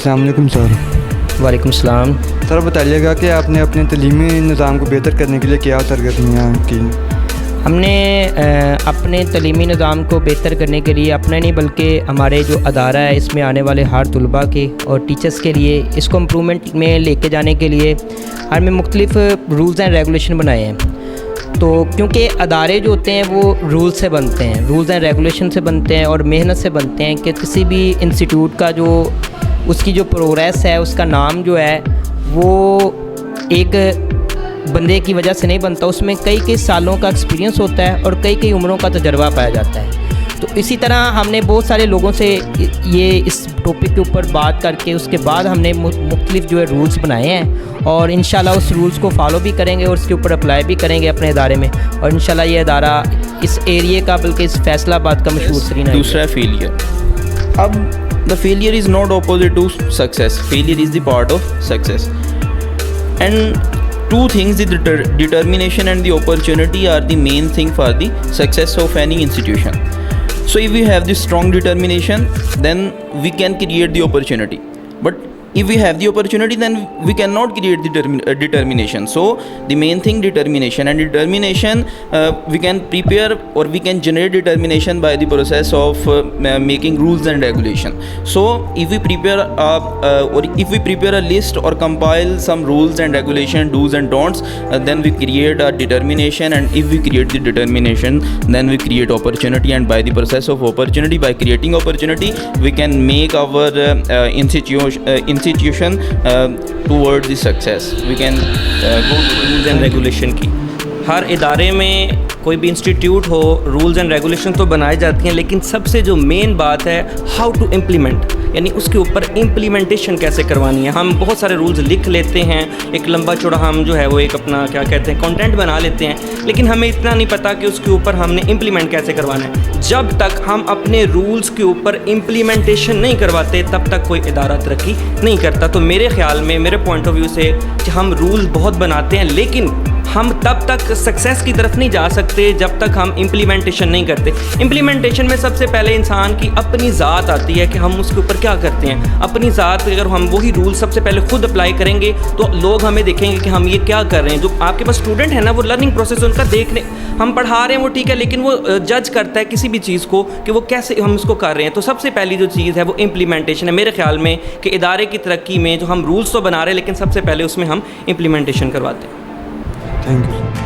السلام علیکم سر۔ وعلیکم السلام۔ سر بتائیے گا کہ آپ نے اپنے تعلیمی نظام کو بہتر کرنے کے لیے کیا سرگرمیاں کی؟ ہم نے اپنے تعلیمی نظام کو بہتر کرنے کے لیے اپنے نہیں بلکہ ہمارے جو ادارہ ہے اس میں آنے والے ہر طلباء کے اور ٹیچرز کے لیے اس کو امپرومنٹ میں لے کے جانے کے لیے ہم نے مختلف رولز اینڈ ریگولیشن بنائے ہیں۔ تو کیونکہ ادارے جو ہوتے ہیں وہ رول سے بنتے ہیں، رولز اینڈ ریگولیشن سے بنتے ہیں اور محنت سے بنتے ہیں کہ کسی بھی انسٹیٹیوٹ کا جو اس کی جو پروگریس ہے، اس کا نام جو ہے وہ ایک بندے کی وجہ سے نہیں بنتا، اس میں کئی سالوں کا ایکسپیرینس ہوتا ہے اور کئی عمروں کا تجربہ پایا جاتا ہے۔ تو اسی طرح ہم نے بہت سارے لوگوں سے یہ اس ٹاپک کے اوپر بات کر کے اس کے بعد ہم نے مختلف جو ہے رولز بنائے ہیں اور انشاءاللہ اس رولز کو فالو بھی کریں گے اور اس کے اوپر اپلائی بھی کریں گے اپنے ادارے میں، اور انشاءاللہ یہ ادارہ اس ایریے کا بلکہ اس فیصلہ آباد کا مشہور ترین ہے۔ دوسرا فیلئر، اب the failure is not opposite to success, failure is the part of success, and two things, the determination and the opportunity are the main thing for the success of any institution. So if we have this strong determination, then we can create the opportunity, but if we have the opportunity, then we cannot create the determination. So the main thing, determination, and determination we can prepare or we can generate determination by the process of making rules and regulation. So if we prepare or if we prepare a list or compile some rules and regulation, do's and don'ts, then we create a determination, and if we create the determination, then we create opportunity, and by the process of opportunity, by creating opportunity, we can make our institution towards the success. We can go to rules and regulation کی ہر ادارے میں کوئی بھی institute ہو، rules and regulation تو بنائی جاتی ہیں، لیکن سب سے جو مین بات ہے ہاؤ ٹو امپلیمنٹ، یعنی اس کے اوپر امپلیمنٹیشن کیسے کروانی ہے۔ ہم بہت سارے رولز لکھ لیتے ہیں، ایک لمبا چوڑا ہم جو ہے وہ ایک اپنا کیا کہتے ہیں کنٹینٹ بنا لیتے ہیں، لیکن ہمیں اتنا نہیں پتہ کہ اس کے اوپر ہم نے امپلیمنٹ کیسے کروانا ہے۔ جب تک ہم اپنے رولز کے اوپر امپلیمنٹیشن نہیں کرواتے تب تک کوئی ادارہ ترقی نہیں کرتا۔ تو میرے خیال میں، میرے پوائنٹ آف ویو سے، کہ ہم رولز بہت بناتے ہیں لیکن ہم تب تک سکسیس کی طرف نہیں جا سکتے جب تک ہم امپلیمنٹیشن نہیں کرتے۔ امپلیمنٹیشن میں سب سے پہلے انسان کی اپنی ذات آتی ہے کہ ہم اس کے اوپر کیا کرتے ہیں۔ اپنی ذات اگر ہم وہی رول سب سے پہلے خود اپلائی کریں گے تو لوگ ہمیں دیکھیں گے کہ ہم یہ کیا کر رہے ہیں۔ جو آپ کے پاس اسٹوڈنٹ ہے نا، وہ لرننگ پروسیس ان کا دیکھنے، ہم پڑھا رہے ہیں وہ ٹھیک ہے، لیکن وہ جج کرتا ہے کسی بھی چیز کو کہ وہ کیسے ہم اس کو کر رہے ہیں۔ تو سب سے پہلی جو چیز ہے وہ امپلیمنٹیشن ہے میرے خیال میں، کہ ادارے کی ترقی میں جو ہم رولز تو بنا رہے ہیں لیکن سب سے پہلے اس میں ہم امپلیمنٹیشن کرواتے ہیں۔ Thank you.